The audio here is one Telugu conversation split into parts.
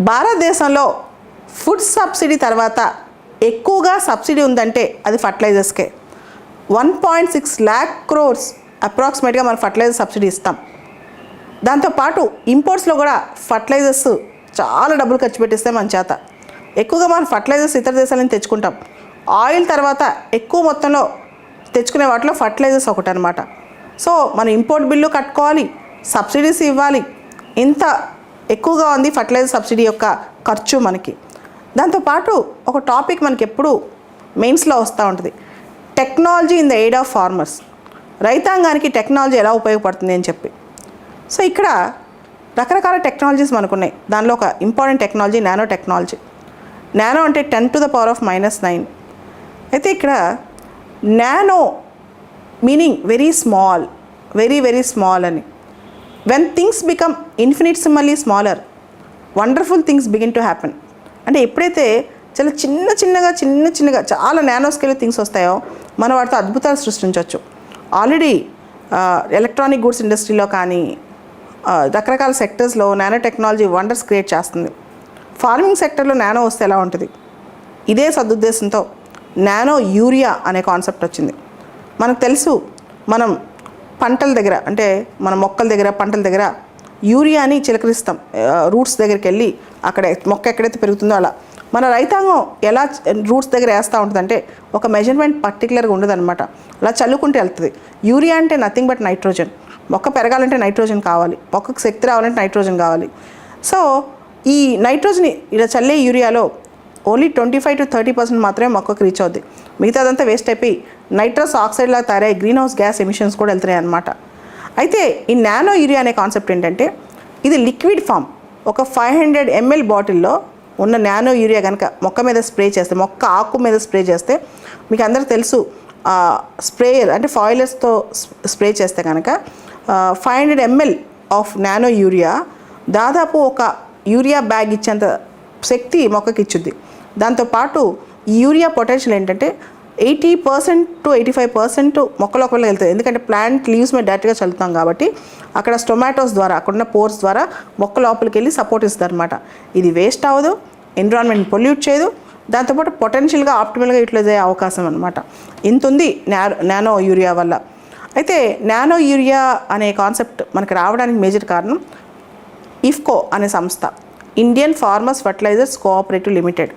భారతదేశంలో ఫుడ్ సబ్సిడీ తర్వాత ఎక్కువగా సబ్సిడీ ఉందంటే అది ఫర్టిలైజర్స్కే. 1.6 lakh crores అప్రాక్సిమేట్గా మనం ఫర్టిలైజర్ సబ్సిడీ ఇస్తాం. దాంతోపాటు ఇంపోర్ట్స్లో కూడా ఫర్టిలైజర్స్ చాలా డబ్బులు ఖర్చు పెట్టిస్తే మన చేత. ఎక్కువగా మనం ఫర్టిలైజర్స్ ఇతర దేశాల నుంచి తెచ్చుకుంటాం. ఆయిల్ తర్వాత ఎక్కువ మొత్తంలో తెచ్చుకునే వాటిలో ఫర్టిలైజర్స్ ఒకటి అనమాట. సో మనం ఇంపోర్ట్ బిల్లు కట్టుకోవాలి, సబ్సిడీస్ ఇవ్వాలి. ఇంత ఎక్కువగా ఉంది ఫర్టిలైజర్ సబ్సిడీ యొక్క ఖర్చు మనకి. దాంతోపాటు ఒక టాపిక్ మనకి ఎప్పుడు మెయిన్స్లో వస్తూ ఉంటుంది, technology in the aid of farmers. రైతాంగానికి టెక్నాలజీ ఎలా ఉపయోగపడుతుంది అని చెప్పి. సో ఇక్కడ రకరకాల టెక్నాలజీస్ మనకున్నాయి. దానిలో ఒక important technology nano technology. Nano అంటే 10⁻⁻⁹. అయితే ఇక్కడ nano meaning very small, very very small అని. When things become infinitesimally smaller, wonderful things begin to happen. అంటే ఎప్పుడైతే చాలా చిన్నగా చాలా నానో స్కేల్ థింగ్స్ వస్తాయో మనం వాటితో అద్భుతాలు సృష్టించవచ్చు. ఆల్రెడీ ఎలక్ట్రానిక్ గూడ్స్ ఇండస్ట్రీలో కానీ రకరకాల సెక్టర్స్లో నానో టెక్నాలజీ వండర్స్ క్రియేట్ చేస్తుంది. ఫార్మింగ్ సెక్టర్లో నానో వస్తే ఎలా ఉంటుంది? ఇదే సదుద్దేశంతో నానో యూరియా అనే కాన్సెప్ట్ వచ్చింది. మనకు తెలుసు, మనం పంటల దగ్గర అంటే మన మొక్కల దగ్గర పంటల దగ్గర యూరియాని చిలకరిస్తాం. రూట్స్ దగ్గరికి వెళ్ళి అక్కడ మొక్క ఎక్కడైతే పెరుగుతుందో అలా మన రైతాంగం ఎలా రూట్స్ దగ్గర వేస్తూ ఉంటుందంటే ఒక మెజర్మెంట్ పర్టికులర్గా ఉండదన్నమాట. అలా చల్లుకుంటూ వెళ్తుంది. యూరియా అంటే నథింగ్ బట్ నైట్రోజన్. మొక్క పెరగాలంటే నైట్రోజన్ కావాలి, మొక్కకు శక్తి రావాలంటే నైట్రోజన్ కావాలి. సో ఈ నైట్రోజన్ ఇలా చల్లే యూరియాలో ఓన్లీ 25 to 30% మాత్రమే మొక్కకు రీచ్ అవుద్ది. మిగతాదంతా వేస్ట్ అయిపోయి నైట్రస్ ఆక్సైడ్లా తయారయ్యే గ్రీన్ హౌస్ గ్యాస్ ఎమిషన్స్ కూడా వెళ్తున్నాయి అన్నమాట. అయితే ఈ నానో యూరియా అనే కాన్సెప్ట్ ఏంటంటే ఇది లిక్విడ్ ఫామ్. ఒక 500 ml బాటిల్లో ఉన్న నానో యూరియా కనుక మొక్క మీద స్ప్రే చేస్తే, మొక్క ఆకు మీద స్ప్రే చేస్తే, మీకు అందరూ తెలుసు స్ప్రేయర్ అంటే ఫాయిలర్స్తో స్ప్రే చేస్తే కనుక 500 ml ఆఫ్ నానో యూరియా దాదాపు ఒక యూరియా బ్యాగ్ ఇచ్చేంత శక్తి మొక్కకి ఇచ్చుద్ది. దాంతోపాటు ఈ యూరియా పొటెన్షియల్ ఏంటంటే 80% to 85% మొక్క లోపలికి వెళ్తుంది. ఎందుకంటే ప్లాంట్ లీవ్స్ మీద డైరెక్ట్గా చల్లుతాం కాబట్టి అక్కడ స్టొమాటోస్ ద్వారా అక్కడున్న పోర్స్ ద్వారా మొక్క లోపలికి వెళ్ళి సపోర్ట్ ఇస్తుంది అనమాట. ఇది వేస్ట్ అవ్వదు, ఎన్విరాన్మెంట్ పొల్యూట్ చేయదు, దాంతోపాటు పొటెన్షియల్గా ఆప్టిమల్గా యూటిలైజ్ అయ్యే అవకాశం అనమాట. ఇంత ఉంది నానో యూరియా వల్ల. అయితే నానో యూరియా అనే కాన్సెప్ట్ మనకు రావడానికి మేజర్ కారణం ఇఫ్కో అనే సంస్థ, Indian farmers fertilisers cooperative limited.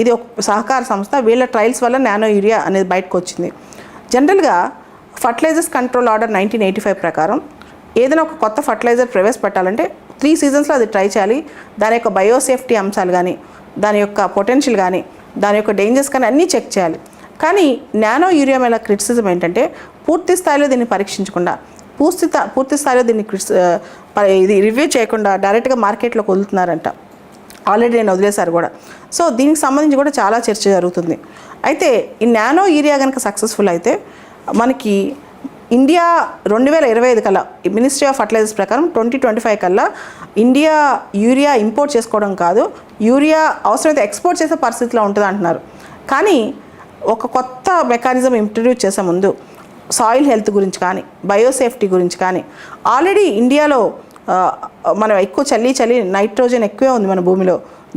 ఇది ఒక సహకార సంస్థ. వీళ్ళ ట్రయల్స్ వల్ల నానో యూరియా అనేది బయటకు వచ్చింది. జనరల్గా ఫర్టిలైజర్స్ కంట్రోల్ ఆర్డర్ 1985 ప్రకారం ఏదైనా ఒక కొత్త ఫర్టిలైజర్ ప్రవేశపెట్టాలంటే 3 seasonsలో అది ట్రై చేయాలి. దాని యొక్క బయోసేఫ్టీ అంశాలు కానీ, దాని యొక్క పొటెన్షియల్ కానీ, దాని యొక్క డేంజర్స్ కానీ అన్నీ చెక్ చేయాలి. కానీ నానో యూరియా మీద క్రిటిసిజం ఏంటంటే పూర్తి స్థాయిలో దీన్ని పరీక్షించకుండా, పూర్తి స్థాయిలో దీన్ని ఇది రివ్యూ చేయకుండా డైరెక్ట్గా మార్కెట్లోకి వదులుతున్నారంట. ఆల్రెడీ నేను వదిలేశారు కూడా. సో దీనికి సంబంధించి కూడా చాలా చర్చ జరుగుతుంది. అయితే ఈ నానో యూరియా కనుక సక్సెస్ఫుల్ అయితే మనకి ఇండియా 2025 కల్లా మినిస్ట్రీ ఆఫ్ ఫర్టిలైజర్స్ ప్రకారం 2025 కల్లా ఇండియా యూరియా ఇంపోర్ట్ చేసుకోవడం కాదు, యూరియా అవసరమైతే ఎక్స్పోర్ట్ చేసే పరిస్థితిలో ఉంటుంది అంటున్నారు. కానీ ఒక కొత్త మెకానిజం ఇంట్రడ్యూస్ చేసే ముందు సాయిల్ హెల్త్ గురించి కానీ, బయోసేఫ్టీ గురించి కానీ, ఆల్రెడీ ఇండియాలో మనం ఎక్కువ చలి నైట్రోజన్ ఎక్కువే ఉంది మన భూమిలో.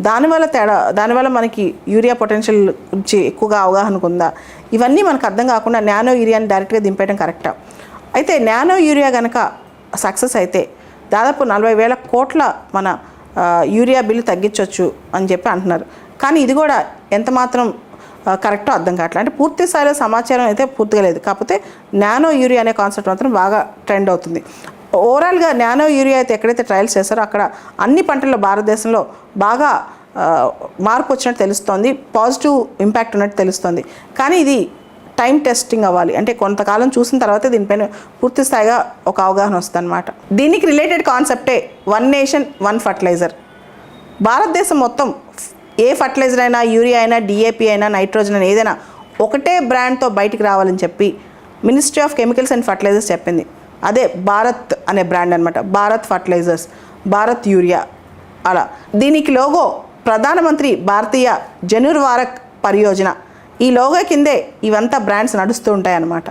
దానివల్ల మనకి యూరియా పొటెన్షియల్ గురించి ఎక్కువగా అవగాహన ఉందా, ఇవన్నీ మనకు అర్థం కాకుండా నానో యూరియాని డైరెక్ట్గా దింపేయడం కరెక్టా? అయితే నానో యూరియా కనుక సక్సెస్ అయితే దాదాపు 40,000 కోట్ల మన యూరియా బిల్లు తగ్గించవచ్చు అని చెప్పి అంటున్నారు. కానీ ఇది కూడా ఎంత మాత్రం కరెక్టో అర్థం కావట్లేదు. అంటే పూర్తి స్థాయిలో సమాచారం అయితే పూర్తిగా లేదు. కాకపోతే నానో యూరియా అనే కాన్సెప్ట్ మాత్రం బాగా ట్రెండ్ అవుతుంది. ఓవరాల్గా నానో యూరియా అయితే ఎక్కడైతే ట్రయల్స్ చేస్తారో అక్కడ అన్ని పంటల్లో భారతదేశంలో బాగా మార్పు వచ్చినట్టు తెలుస్తోంది, పాజిటివ్ ఇంపాక్ట్ ఉన్నట్టు తెలుస్తుంది. కానీ ఇది టైం టెస్టింగ్ అవ్వాలి. అంటే కొంతకాలం చూసిన తర్వాత దీనిపైన పూర్తి స్థాయిగా ఒక అవగాహన వస్తుంది అన్నమాట. దీనికి రిలేటెడ్ కాన్సెప్టే 1 nation 1 fertilizer. భారతదేశం మొత్తం ఏ ఫర్టిలైజర్ అయినా, యూరియా అయినా, డిఏపి అయినా, నైట్రోజన్ అయినా ఏదైనా ఒకటే బ్రాండ్తో బయటికి రావాలని చెప్పి ministry of chemicals and fertilisers చెప్పింది. అదే భారత్ అనే బ్రాండ్ అనమాట. భారత్ ఫర్టిలైజర్స్, భారత్ యూరియా అలా. దీనికి లోగో ప్రధానమంత్రి భారతీయ జనుర్వారక్ పరియోజన. ఈ లోగో కిందే ఇవంతా బ్రాండ్స్ నడుస్తూ ఉంటాయి అన్నమాట.